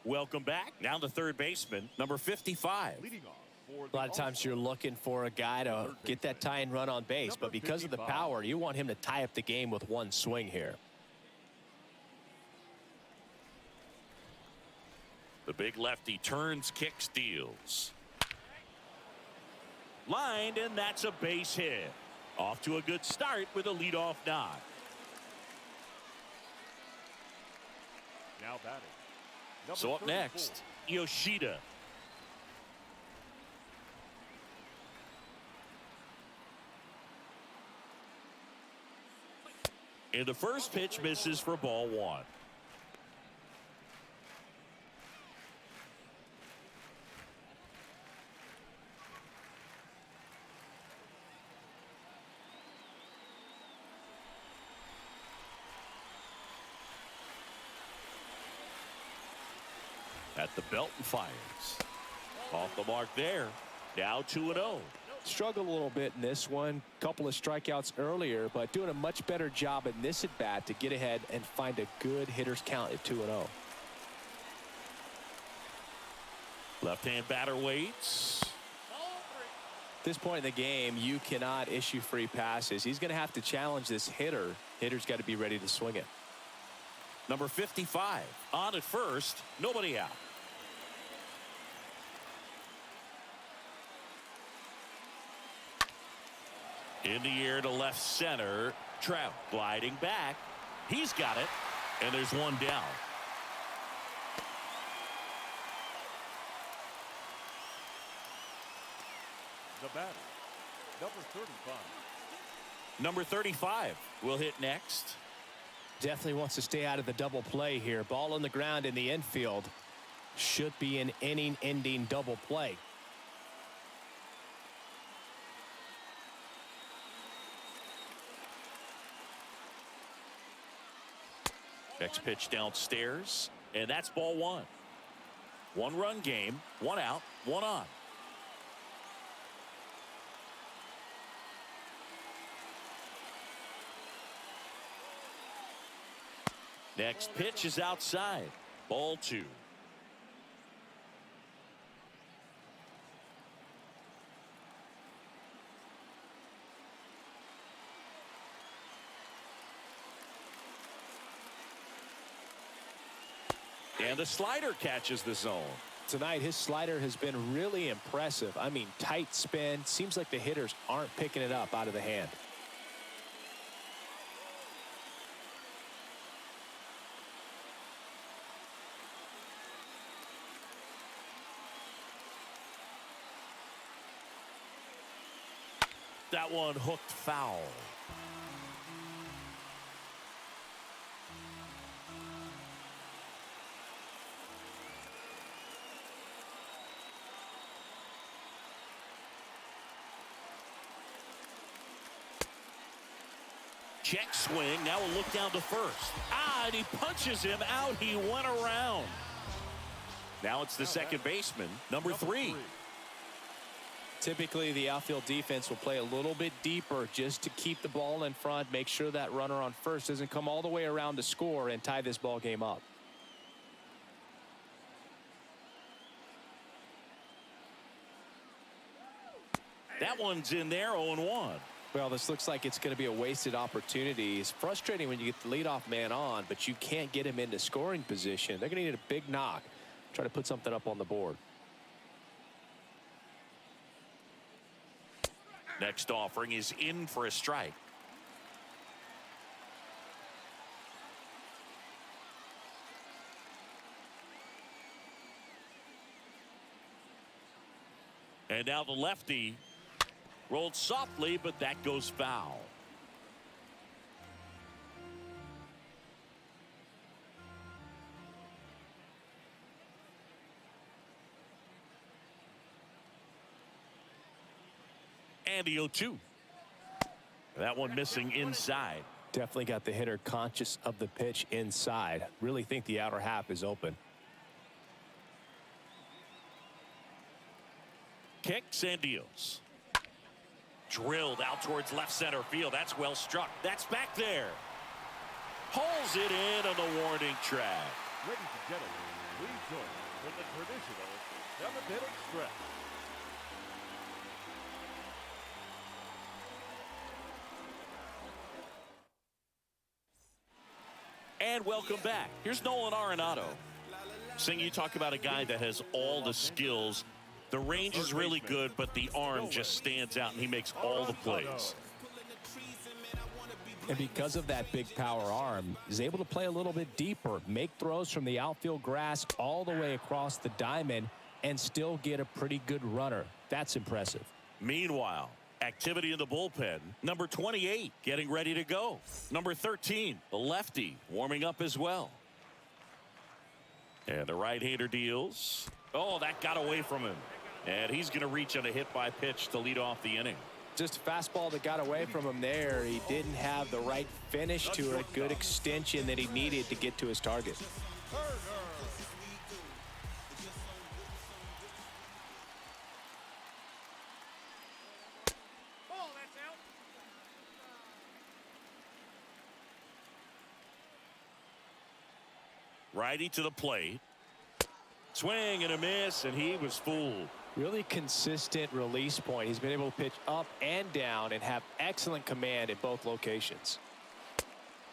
Welcome back. Now the third baseman, number 55. Leading off for A lot of times you're looking for a guy to get that tying run on base, but because of the power, you want him to tie up the game with one swing here. The big lefty turns, kicks, deals. Lined, and that's a base hit. Off to a good start with a leadoff knock. now batting. Number So up 34. next, Yoshida. And the first pitch misses for ball 1. At the belt and fires. Off the mark there. Now 2-0. Struggled a little bit in this one. Couple of strikeouts earlier, but doing a much better job in this at bat to get ahead and find a good hitter's count at 2-0. Left-hand batter waits. At this point in the game, you cannot issue free passes. He's going to have to challenge this hitter. Hitter's got to be ready to swing it. Number 55 on at first. Nobody out. In the air to left center. Trout gliding back. He's got it. And there's one down. The batter, number 35. Number 35 will hit next. Definitely wants to stay out of the double play here. Ball on the ground in the infield. Should be an inning-ending double play. Next pitch downstairs, and that's ball 1. 1-run game, 1 out, 1 on. Next pitch is outside. Ball 2. And the slider catches the zone. Tonight, his slider has been really impressive. I mean, tight spin. Seems like the hitters aren't picking it up out of the hand. That one hooked foul. Check swing. Now a look down to first. And he punches him out. He went around. Now it's the second baseman, number 3. Typically, the outfield defense will play a little bit deeper just to keep the ball in front, make sure that runner on first doesn't come all the way around to score and tie this ball game up. That one's in there, 0-1. Well, this looks like it's going to be a wasted opportunity. It's frustrating when you get the leadoff man on, but you can't get him into scoring position. They're going to need a big knock. Try to put something up on the board. Next offering is in for a strike. And now the lefty rolled softly, but that goes foul. And the 0-2. That one missing inside. Definitely got the hitter conscious of the pitch inside. Really think the outer half is open. Kicks and deals. Drilled out towards left center field. That's well struck. That's back there. Pulls it in on the warning track. Ladies and gentlemen, please join us in the traditional 7-inning stretch. And welcome back. Here's Nolan Arenado. Seeing you talk about a guy that has all the skills. The range is really good, but the arm just stands out, and he makes all the plays. And because of that big power arm, he's able to play a little bit deeper, make throws from the outfield grass all the way across the diamond, and still get a pretty good runner. That's impressive. Meanwhile, activity in the bullpen. Number 28 getting ready to go. Number 13, the lefty, warming up as well. And the right-hander deals. Oh, that got away from him. And he's going to reach on a hit-by pitch to lead off the inning. Just a fastball that got away from him there. He didn't have the right finish to it. Good extension that he needed to get to his target. Ball, that's out. Righty to the plate. Swing and a miss, and he was fooled. Really consistent release point. He's been able to pitch up and down and have excellent command at both locations.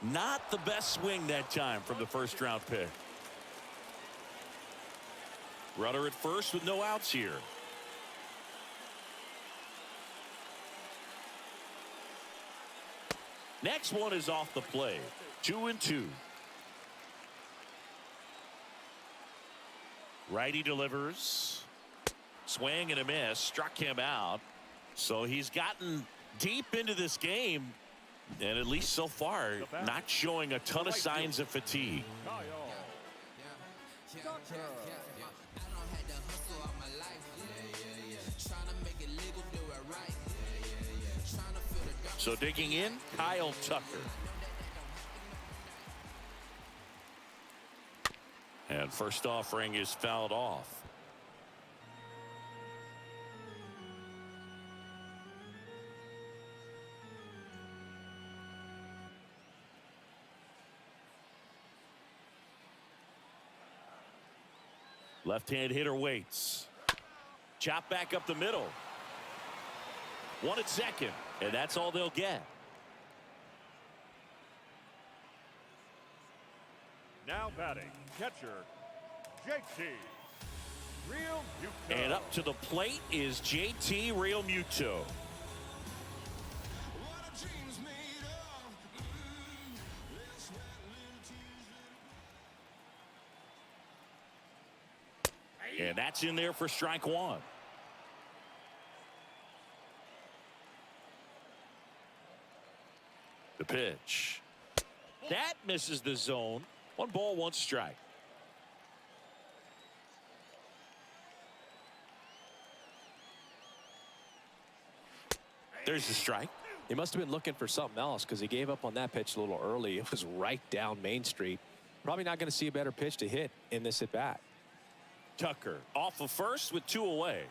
Not the best swing that time from the first-round pick. Runner at first with no outs here. Next one is off the plate. 2-2. Righty delivers. Swing and a miss. Struck him out. So he's gotten deep into this game. And at least so far, not showing a ton of signs of fatigue. So digging in, Kyle Tucker. And first offering is fouled off. Left-hand hitter waits. Chop back up the middle. One at second, and that's all they'll get. Now batting, catcher, JT Realmuto. And up to the plate is JT Realmuto. And that's in there for strike one. The pitch. That misses the zone. 1 ball, 1 strike. There's the strike. He must have been looking for something else because he gave up on that pitch a little early. It was right down Main Street. Probably not going to see a better pitch to hit in this at bat. Tucker off of first with 2 away.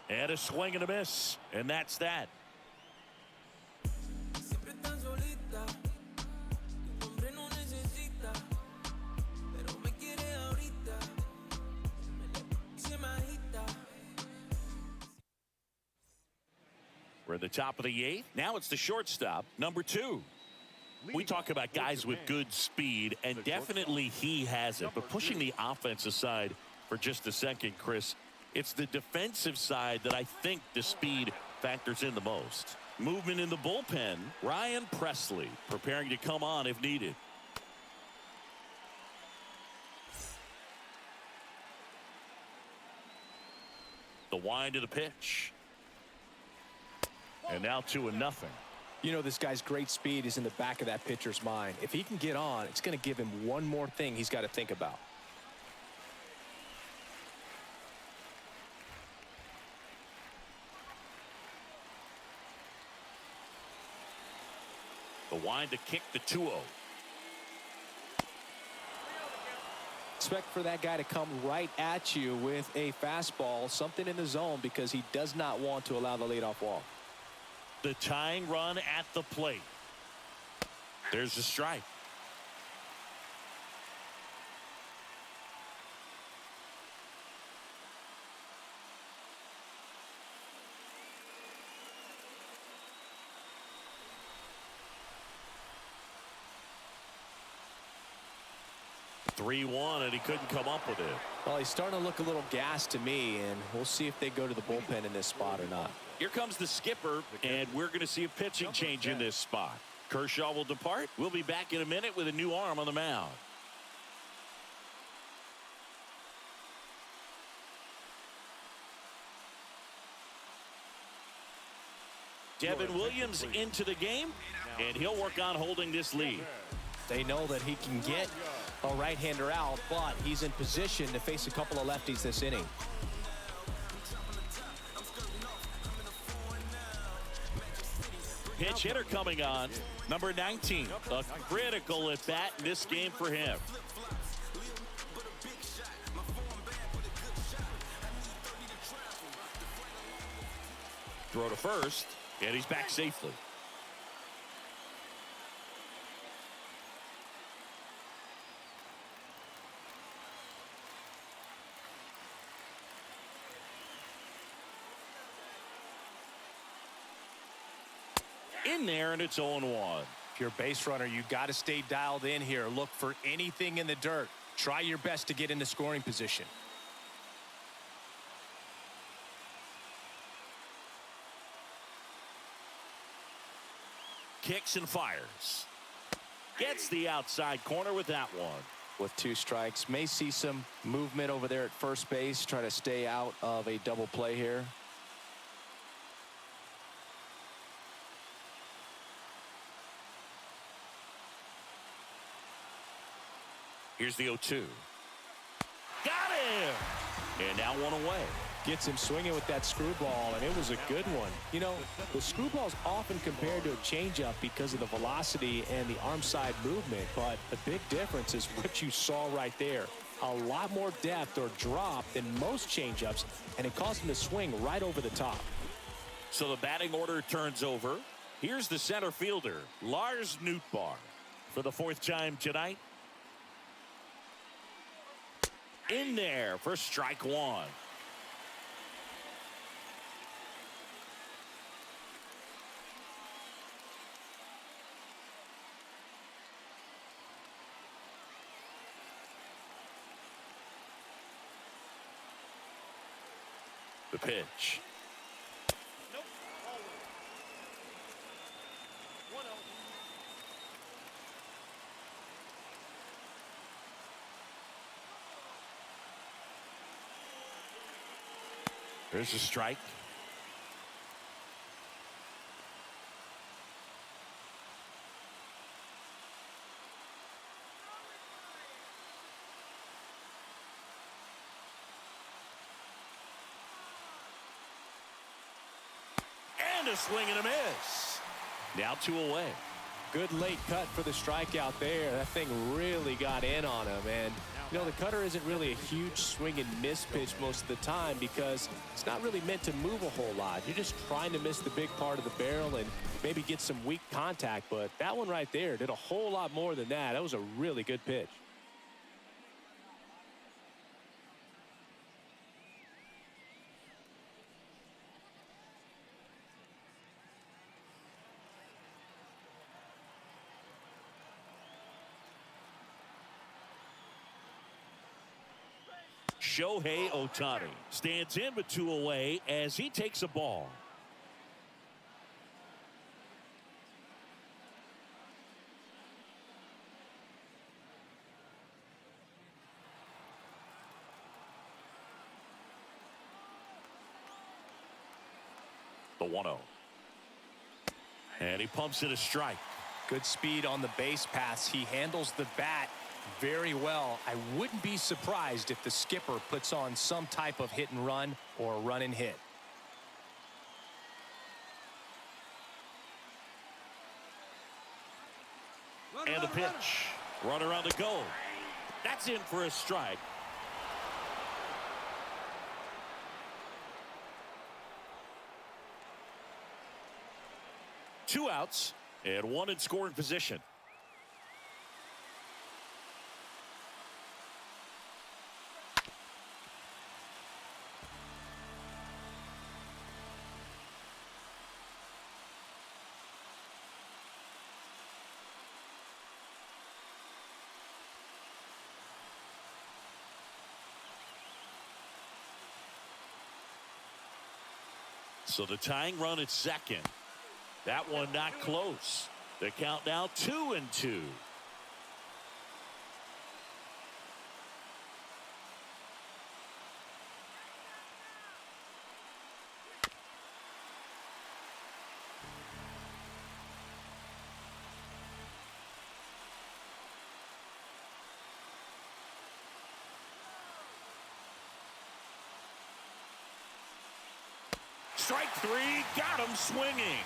And a swing and a miss. And that's that. We're at the top of the 8th. Now it's the shortstop, number 2. We talk about guys with good speed, and definitely he has it. But pushing the offense aside for just a second, Chris, it's the defensive side that I think the speed factors in the most. Movement in the bullpen. Ryan Presley preparing to come on if needed. The wind of the pitch. And now 2-0. You know, this guy's great speed is in the back of that pitcher's mind. If he can get on, it's going to give him one more thing he's got to think about. The wind to kick the 2-0. Expect for that guy to come right at you with a fastball, something in the zone, because he does not want to allow the leadoff walk. The tying run at the plate. There's a strike. (3-1), and he couldn't come up with it. Well, he's starting to look a little gassed to me, and we'll see if they go to the bullpen in this spot or not. Here comes the skipper, and we're going to see a pitching change in this spot. Kershaw will depart. We'll be back in a minute with a new arm on the mound. Devin Williams into the game, and he'll work on holding this lead. They know that he can get a right-hander out, but he's in position to face a couple of lefties this inning. Pitch hitter coming on, number 19. A critical at bat in this game for him. Throw to first, and he's back safely. In there, and it's 0-1. If you're a base runner, you got to stay dialed in here. Look for anything in the dirt. Try your best to get into scoring position. Kicks and fires. Gets the outside corner with that one. With 2 strikes, may see some movement over there at first base. Try to stay out of a double play here. Here's the 0-2. Got him! And now 1 away. Gets him swinging with that screwball, and it was a good one. You know, the screwball's often compared to a changeup because of the velocity and the arm side movement, but the big difference is what you saw right there. A lot more depth or drop than most changeups, and it caused him to swing right over the top. So the batting order turns over. Here's the center fielder, Lars Nootbaar, for the 4th time tonight. In there for strike 1. The pitch. Nope. 1-0. There's a strike. And a swing and a miss. Now 2 away. Good late cut for the strikeout there. That thing really got in on him. And, you know, the cutter isn't really a huge swing and miss pitch most of the time because it's not really meant to move a whole lot. You're just trying to miss the big part of the barrel and maybe get some weak contact. But that one right there did a whole lot more than that. That was a really good pitch. Shohei Ohtani stands in with 2 away as he takes a ball. The 1-0. And he pumps it a strike. Good speed on the base pass. He handles the bat very well. I wouldn't be surprised if the skipper puts on some type of hit and run or run and hit. And the pitch. Runner on the go. That's in for a strike. Two outs and one in scoring position. So the tying run at second. That one not close. The count now 2-2. Strike 3, got him swinging.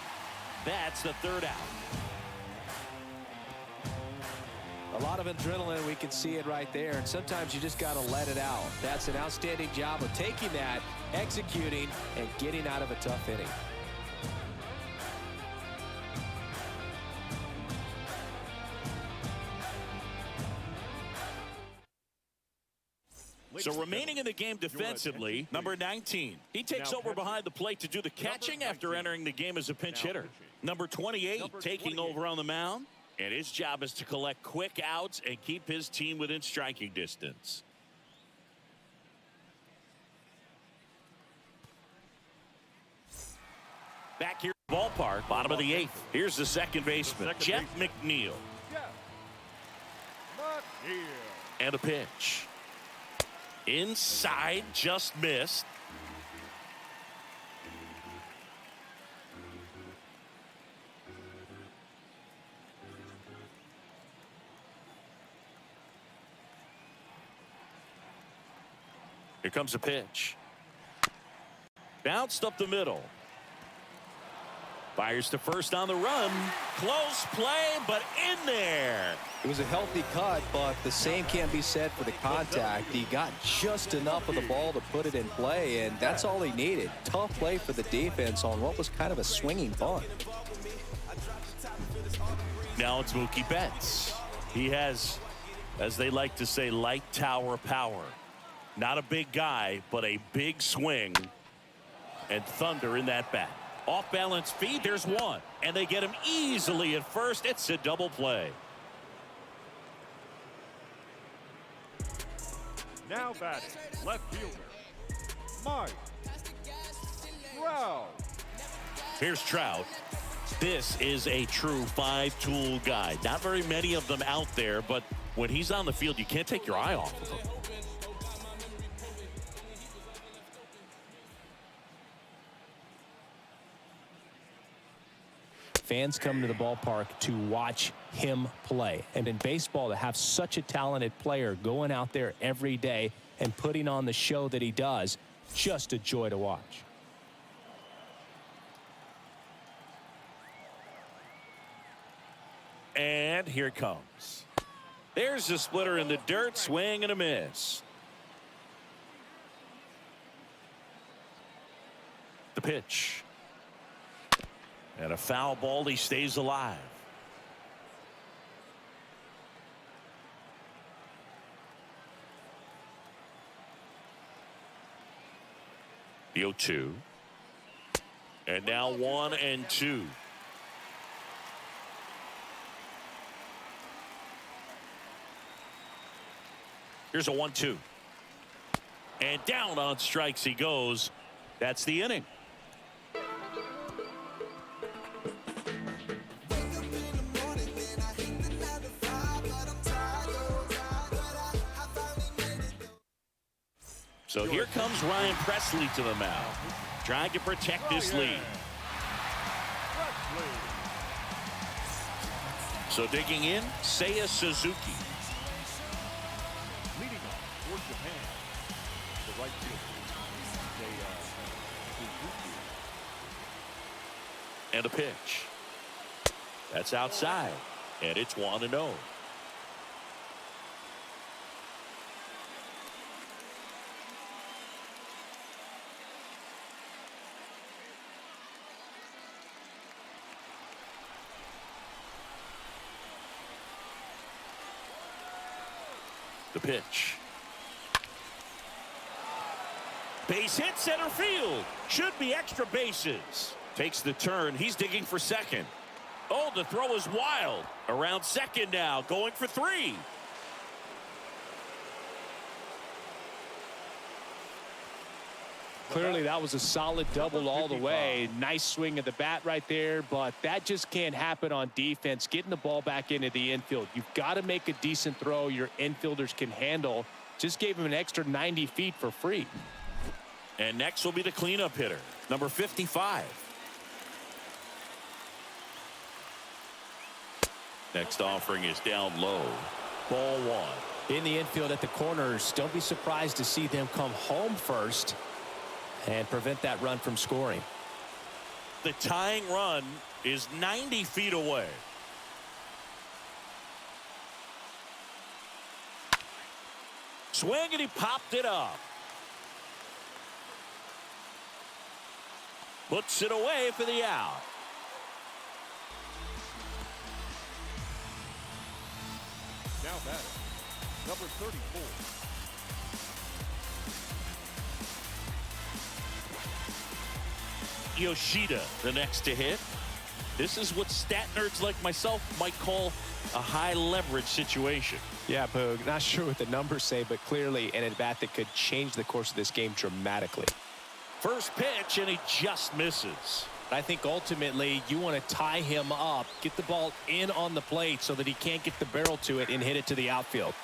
That's the third out. A lot of adrenaline, we can see it right there, and sometimes you just got to let it out. That's an outstanding job of taking that, executing, and getting out of a tough inning. So remaining in the game defensively, number 19. He takes over behind the plate to do the catching after entering the game as a pinch hitter. Number 28 taking over on the mound. And his job is to collect quick outs and keep his team within striking distance. Back here at the ballpark, bottom of the 8th. Here's the second baseman, Jeff McNeil. And a pitch. Inside, just missed. Here comes a pitch. Bounced up the middle. Fires to first on the run. Close play, but in there. It was a healthy cut, but the same can't be said for the contact. He got just enough of the ball to put it in play, and that's all he needed. Tough play for the defense on what was kind of a swinging bunt. Now it's Mookie Betts. He has, as they like to say, light tower power. Not a big guy, but a big swing and thunder in that bat. Off balance feed, there's one. And they get him easily at first. It's a double play. Now batting, left fielder, Mike Trout. Here's Trout. This is a true five-tool guy. Not very many of them out there, but when he's on the field, you can't take your eye off of him. Fans come to the ballpark to watch him play. And in baseball, to have such a talented player going out there every day and putting on the show that he does, just a joy to watch. And here it comes. There's the splitter in the dirt, swing and a miss. The pitch. And a foul ball, he stays alive. The 0-2. And now 1-2. Here's a 1-2. And down on strikes he goes. That's the inning. So here comes Ryan Presley to the mound, trying to protect this lead. So digging in, Seiya Suzuki. Leading off for Japan, the right fielder, Seiya Suzuki. And a pitch. That's outside, and it's 1-0. The pitch. Base hit center field. Should be extra bases. Takes the turn. He's digging for second. Oh, the throw is wild. Around second now, going for 3. Clearly, that was a solid double all the way. Nice swing of the bat right there, but that just can't happen on defense. Getting the ball back into the infield. You've got to make a decent throw your infielders can handle. Just gave him an extra 90 feet for free. And next will be the cleanup hitter, number 55. Next offering is down low. Ball 1. In the infield at the corners, don't be surprised to see them come home first and prevent that run from scoring. The tying run is 90 feet away. Swing, and he popped it up. Puts it away for the out. Now batting, number 34. Yoshida, the next to hit. This is what stat nerds like myself might call a high leverage situation. Yeah, Boog, not sure what the numbers say, but clearly an at-bat that could change the course of this game dramatically. First pitch, and he just misses. I think ultimately you want to tie him up, get the ball in on the plate so that he can't get the barrel to it and hit it to the outfield.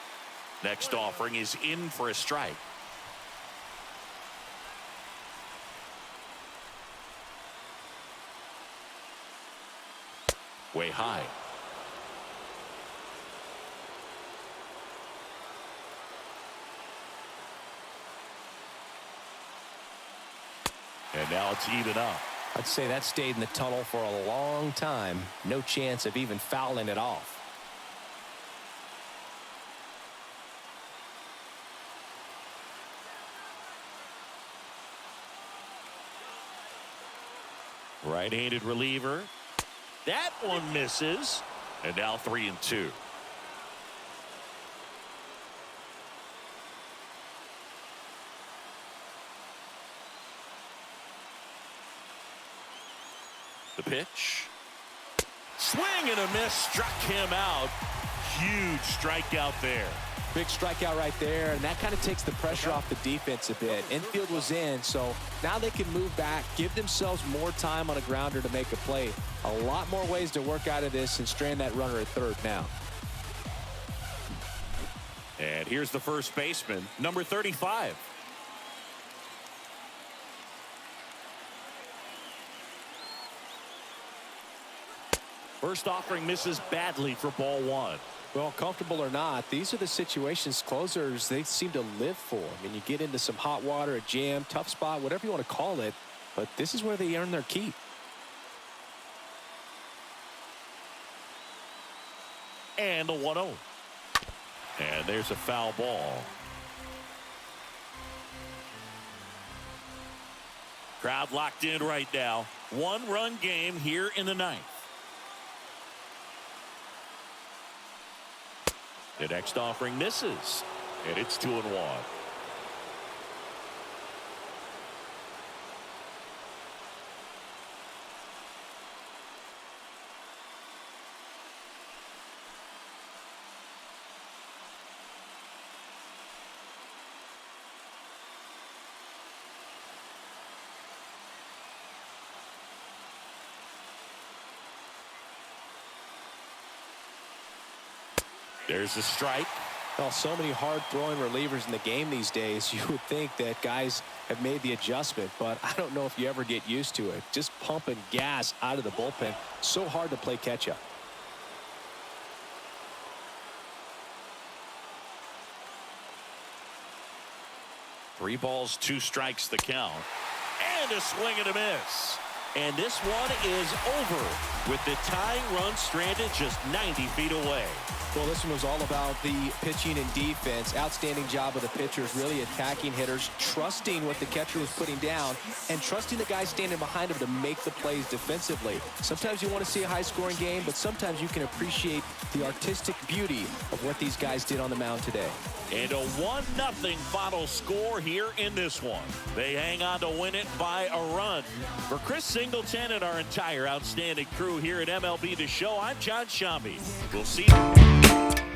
Next offering is in for a strike. Way high. And now it's even up. I'd say that stayed in the tunnel for a long time. No chance of even fouling it off. Right-handed reliever. That one misses. And now 3-2. The pitch. Swing and a miss. Struck him out. Huge strikeout there. Big strikeout right there, and that kind of takes the pressure off the defense a bit. Infield was in, so now they can move back, give themselves more time on a grounder to make a play. A lot more ways to work out of this and strand that runner at third now. And here's the first baseman, number 35. First offering misses badly for ball 1. Well, comfortable or not, these are the situations closers they seem to live for. I mean, you get into some hot water, a jam, tough spot, whatever you want to call it, but this is where they earn their keep. And the 1-0. And there's a foul ball. Crowd locked in right now. 1-run game here in the 9th. The next offering misses, and it's 2-1. There's the strike. Well, so many hard-throwing relievers in the game these days. You would think that guys have made the adjustment, but I don't know if you ever get used to it. Just pumping gas out of the bullpen. So hard to play catch-up. Three balls, two strikes the count. And a swing and a miss. And this one is over with the tying run stranded just 90 feet away. Well, this one was all about the pitching and defense. Outstanding job of the pitchers, really attacking hitters, trusting what the catcher was putting down, and trusting the guy standing behind him to make the plays defensively. Sometimes you want to see a high-scoring game, but sometimes you can appreciate the artistic beauty of what these guys did on the mound today. And a 1-0 final score here in this one. They hang on to win it by a run. For Chris Singleton and our entire outstanding crew here at MLB The Show, I'm John Shambi. We'll see you.